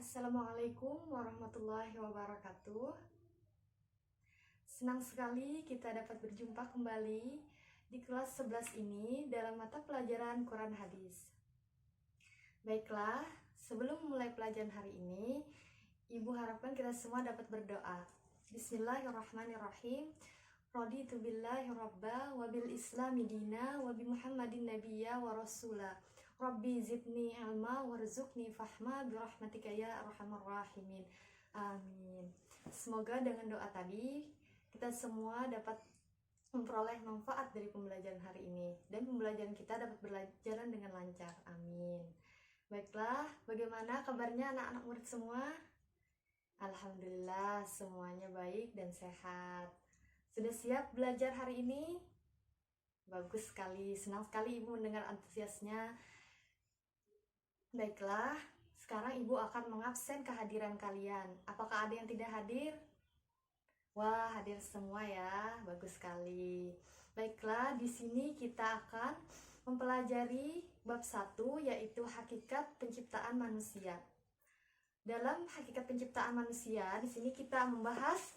Assalamualaikum warahmatullahi wabarakatuh. Senang sekali kita dapat berjumpa kembali di kelas 11 ini dalam mata pelajaran Quran Hadis. Baiklah, sebelum memulai pelajaran hari ini, Ibu harapkan kita semua dapat berdoa. Bismillahirrahmanirrahim. Raditu billahi rabba wa bil islami dina wa bi Muhammadin nabiyya wa rasula. Rabbi zidni ilma warzuqni fahma birahmatika ya arhamar rahimin. Amin. Semoga dengan doa tadi kita semua dapat memperoleh manfaat dari pembelajaran hari ini dan pembelajaran kita dapat berjalan dengan lancar. Amin. Baiklah, bagaimana kabarnya anak-anak murid semua? Alhamdulillah semuanya baik dan sehat. Sudah siap belajar hari ini? Bagus sekali, senang sekali Ibu mendengar antusiasnya. Baiklah, sekarang Ibu akan mengabsen kehadiran kalian. Apakah ada yang tidak hadir? Wah, hadir semua ya. Bagus sekali. Baiklah, di sini kita akan mempelajari bab 1 yaitu hakikat penciptaan manusia. Dalam hakikat penciptaan manusia, di sini kita membahas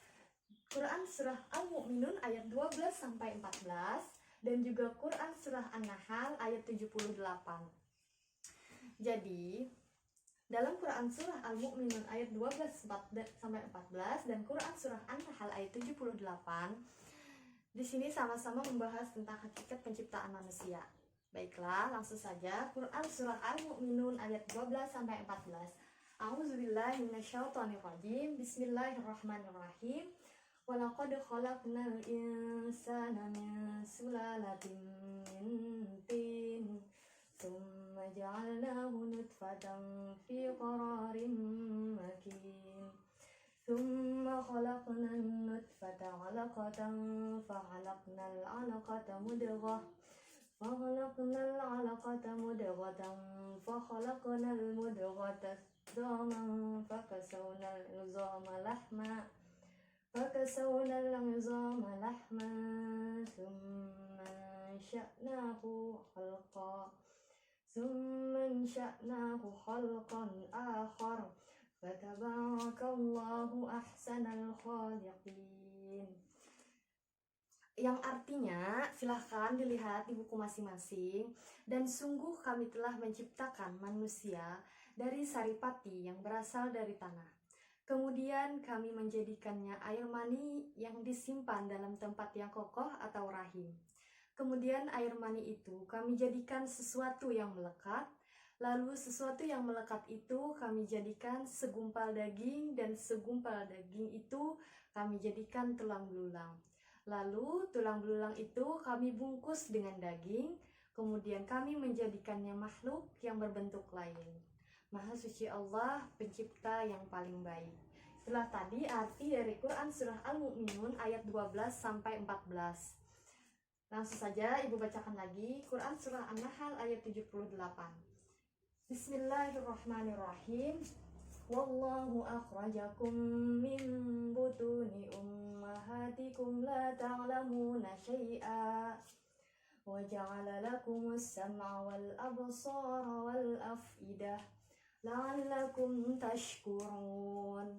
Quran surah Al-Mu'minun ayat 12 sampai 14 dan juga Quran surah An-Nahl ayat 78. Jadi, dalam Quran surah Al-Mu'minun ayat 12 sampai 14 dan Quran surah An-Nahl ayat 78, di sini sama-sama membahas tentang hakikat penciptaan manusia. Baiklah, langsung saja Quran surah Al-Mu'minun ayat 12 sampai 14. A'udzubillahi minasyaitonirrajim. Bismillahirrahmanirrahim. Walaqad khalaqnal insana min sulalatin min tin. ثم جعلناه نطفة في قرار مكين ثم خلقنا النطفة علقة فخلقنا العلقة مضغة فخلقنا المضغة عظاما فكسونا العظام لحما ثم انشأناه خلقا آخر فتبارك الله أحسن الخالقين. Yang artinya, silahkan dilihat di buku masing-masing. Dan sungguh kami telah menciptakan manusia dari saripati yang berasal dari tanah. Kemudian kami menjadikannya air mani yang disimpan dalam tempat yang kokoh atau rahim. Kemudian air mani itu kami jadikan sesuatu yang melekat. Lalu sesuatu yang melekat itu kami jadikan segumpal daging, dan segumpal daging itu kami jadikan tulang belulang. Lalu tulang belulang itu kami bungkus dengan daging. Kemudian kami menjadikannya makhluk yang berbentuk lain. Maha suci Allah, pencipta yang paling baik. Itulah tadi arti dari Quran surah Al-Mu'minun ayat 12 sampai 14. Langsung saja Ibu bacakan lagi Quran surah An-Nahl ayat 78. Bismillahirrahmanirrahim. Wallahu akhrajakum min butuni ummahatikum la ta'lamuna syai'a wa ja'ala lakumus sam'a wal absara wal af'idah la'allakum tashkurun.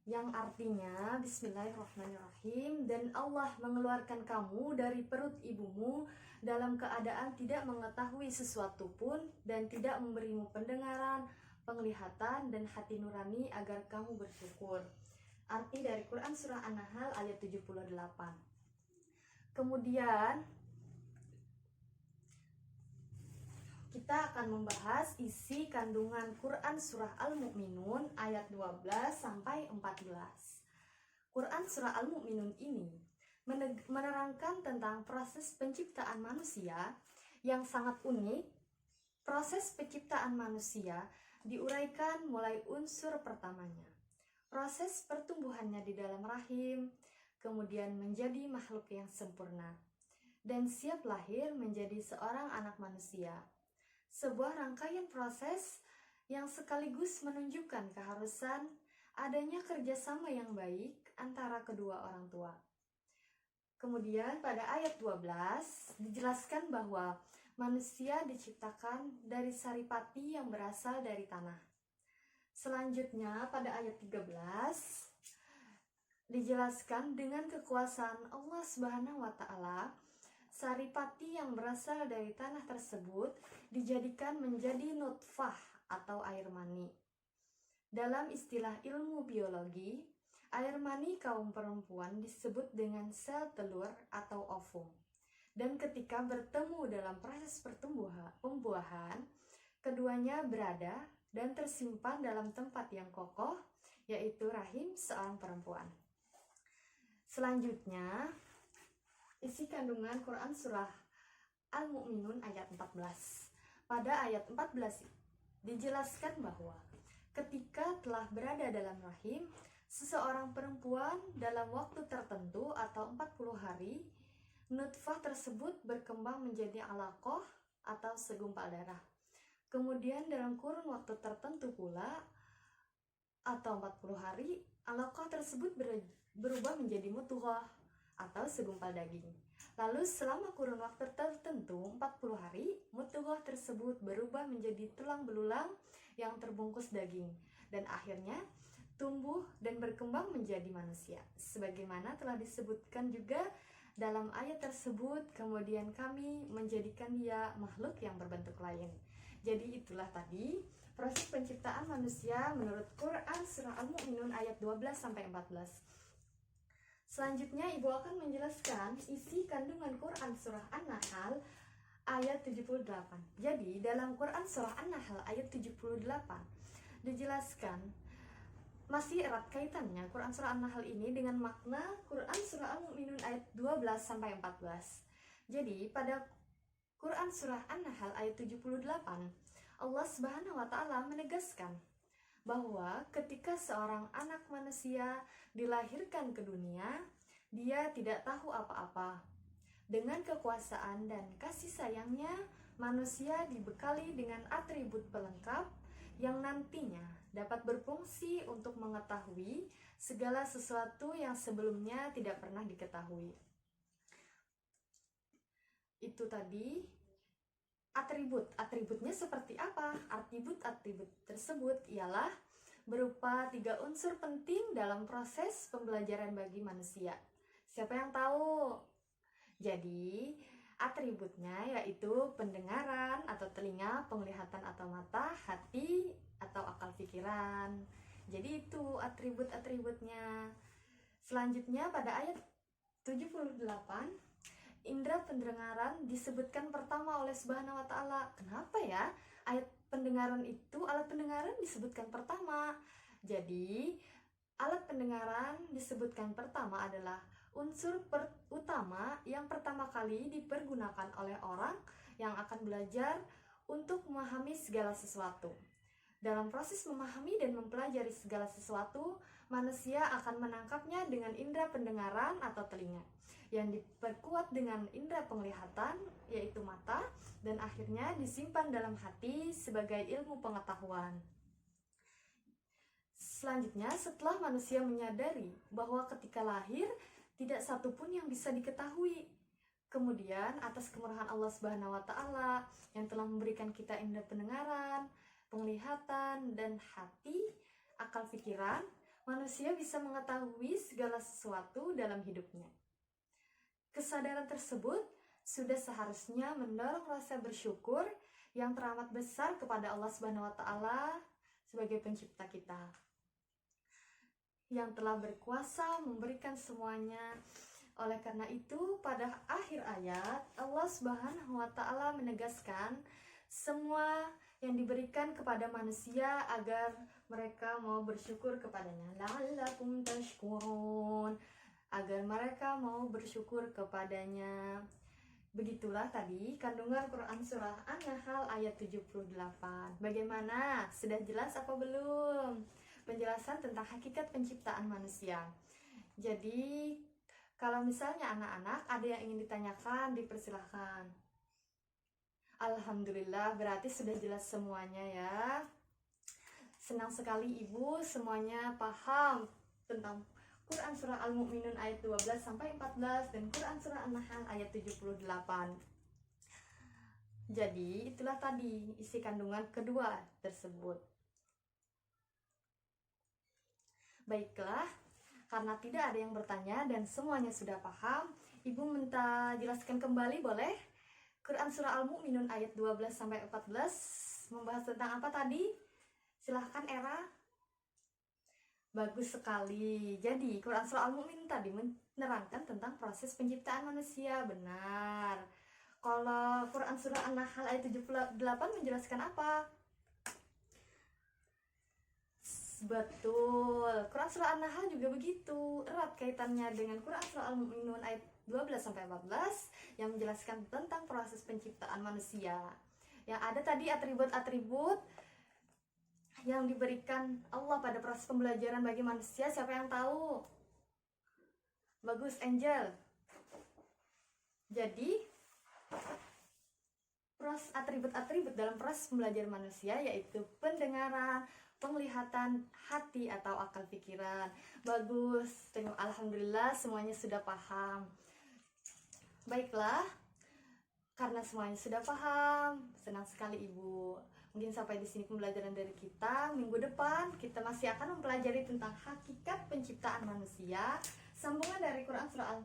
Yang artinya, Bismillahirrahmanirrahim, dan Allah mengeluarkan kamu dari perut ibumu dalam keadaan tidak mengetahui sesuatu pun dan tidak memberimu pendengaran, penglihatan, dan hati nurani agar kamu bersyukur. Arti dari Quran surah An-Nahl ayat 78. Kemudian kita akan membahas isi kandungan Quran surah Al-Mu'minun ayat 12 sampai 14. Quran surah Al-Mu'minun ini menerangkan tentang proses penciptaan manusia yang sangat unik. Proses penciptaan manusia diuraikan mulai unsur pertamanya, proses pertumbuhannya di dalam rahim, kemudian menjadi makhluk yang sempurna, dan siap lahir menjadi seorang anak manusia. Sebuah rangkaian proses yang sekaligus menunjukkan keharusan adanya kerjasama yang baik antara kedua orang tua. Kemudian pada ayat 12 dijelaskan bahwa manusia diciptakan dari saripati yang berasal dari tanah. Selanjutnya pada ayat 13 dijelaskan dengan kekuasaan Allah Subhanahu wa taala, saripati yang berasal dari tanah tersebut dijadikan menjadi nutfah atau air mani. Dalam istilah ilmu biologi, air mani kaum perempuan disebut dengan sel telur atau ovum. Dan ketika bertemu dalam proses pembuahan, keduanya berada dan tersimpan dalam tempat yang kokoh, yaitu rahim seorang perempuan. Selanjutnya, isi kandungan Quran Surah Al-Mu'minun ayat 14. Pada ayat 14 dijelaskan bahwa ketika telah berada dalam rahim seseorang perempuan dalam waktu tertentu atau 40 hari, nutfah tersebut berkembang menjadi alaqah atau segumpal darah. Kemudian dalam kurun waktu tertentu pula atau 40 hari, alaqah tersebut berubah menjadi mudghah atau segumpal daging. Lalu selama kurun waktu tertentu 40 hari, mudghah tersebut berubah menjadi tulang belulang yang terbungkus daging dan akhirnya tumbuh dan berkembang menjadi manusia. Sebagaimana telah disebutkan juga dalam ayat tersebut, kemudian kami menjadikan dia makhluk yang berbentuk lain. Jadi itulah tadi proses penciptaan manusia menurut Quran Surah Al-Mu'minun ayat 12-14. Selanjutnya Ibu akan menjelaskan isi kandungan Quran Surah An-Nahl ayat 78. Jadi dalam Quran Surah An-Nahl ayat 78 dijelaskan masih erat kaitannya Quran Surah An-Nahl ini dengan makna Quran Surah Al-Mu'minun ayat 12-14. Jadi pada Quran Surah An-Nahl ayat 78 Allah Subhanahu wa taala menegaskan bahwa ketika seorang anak manusia dilahirkan ke dunia, dia tidak tahu apa-apa. Dengan kekuasaan dan kasih sayangnya, manusia dibekali dengan atribut pelengkap yang nantinya dapat berfungsi untuk mengetahui segala sesuatu yang sebelumnya tidak pernah diketahui. Itu tadi atributnya seperti apa? Atribut tersebut ialah berupa 3 unsur penting dalam proses pembelajaran bagi manusia. Siapa yang tahu? Jadi atributnya yaitu pendengaran atau telinga, penglihatan atau mata, hati atau akal pikiran. Jadi itu atribut-atributnya. Selanjutnya pada ayat 78 indera pendengaran disebutkan pertama oleh Subhanahu wa taala. Kenapa ya? Alat pendengaran disebutkan pertama. Jadi, alat pendengaran disebutkan pertama adalah unsur utama yang pertama kali dipergunakan oleh orang yang akan belajar untuk memahami segala sesuatu. Dalam proses memahami dan mempelajari segala sesuatu, manusia akan menangkapnya dengan indera pendengaran atau telinga yang diperkuat dengan indera penglihatan yaitu mata dan akhirnya disimpan dalam hati sebagai ilmu pengetahuan. Selanjutnya, setelah manusia menyadari bahwa ketika lahir tidak satu pun yang bisa diketahui, kemudian atas kemurahan Allah Subhanahu wa taala yang telah memberikan kita indera pendengaran, penglihatan dan hati, akal pikiran, manusia bisa mengetahui segala sesuatu dalam hidupnya. Kesadaran tersebut sudah seharusnya mendorong rasa bersyukur yang teramat besar kepada Allah Subhanahu wa taala sebagai pencipta kita, yang telah berkuasa memberikan semuanya. Oleh karena itu, pada akhir ayat Allah Subhanahu wa taala menegaskan semua yang diberikan kepada manusia agar mereka mau bersyukur kepadanya. La'allakum tashkurun, agar mereka mau bersyukur kepadanya. Begitulah tadi kandungan Quran Surah An-Nahl ayat 78. Bagaimana? Sudah jelas apa belum? Penjelasan tentang hakikat penciptaan manusia. Jadi, kalau misalnya anak-anak ada yang ingin ditanyakan, dipersilahkan. Alhamdulillah, berarti sudah jelas semuanya ya. Senang sekali Ibu semuanya paham tentang Quran Surah Al-Mu'minun ayat 12-14 dan Quran Surah An-Nahl ayat 78. Jadi itulah tadi isi kandungan kedua tersebut. Baiklah, karena tidak ada yang bertanya dan semuanya sudah paham, Ibu minta jelaskan kembali boleh? Quran Surah Al-Mu'minun ayat 12-14 membahas tentang apa tadi? Silahkan Era. Bagus sekali. Jadi Quran Surah Al-Mu'min tadi menerangkan tentang proses penciptaan manusia. Benar. Kalau Quran Surah An-Nahl ayat 78 menjelaskan apa? Betul. Quran Surah An-Nahl juga begitu. Erat kaitannya dengan Quran Surah Al-Mu'minun ayat 12-14 yang menjelaskan tentang proses penciptaan manusia. Yang ada tadi atribut-atribut yang diberikan Allah pada proses pembelajaran bagi manusia. Siapa yang tahu? Bagus, Angel. Jadi atribut-atribut dalam proses pembelajaran manusia yaitu pendengaran, penglihatan, hati atau akal pikiran. Bagus, alhamdulillah semuanya sudah paham. Baiklah, karena semuanya sudah paham, senang sekali Ibu. Mungkin sampai di sini pembelajaran dari kita. Minggu depan kita masih akan mempelajari tentang hakikat penciptaan manusia. Sambungan dari Quran Surah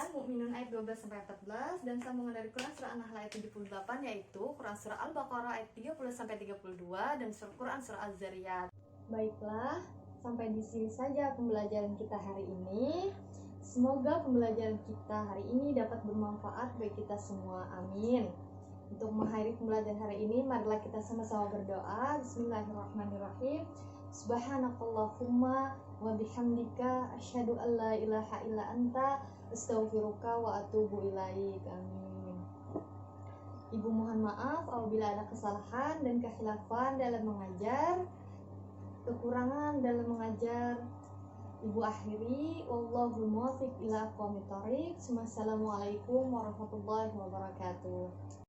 Al-Mu'minun ayat 12-14 dan sambungan dari Quran Surah An-Nahl ayat 78 yaitu Quran Surah Al-Baqarah ayat 30-32 dan Quran Surah Az-Zariyat. Baiklah, sampai di sini saja pembelajaran kita hari ini. Semoga pembelajaran kita hari ini dapat bermanfaat bagi kita semua. Amin. Untuk mengakhiri pembelajaran hari ini, marilah kita sama-sama berdoa. Bismillahirrahmanirrahim. Subhanakallahumma wa bihamdika asyhadu an la ilaha illa anta astaghfiruka wa atubu ilaik. Amin. Ibu mohon maaf apabila ada kesalahan dan kekhilafan dalam mengajar, kekurangan dalam mengajar. Ibu akhiri, wallahu muwaffiq ila aqwamit thoriq. Wassalamualaikum warahmatullahi wabarakatuh.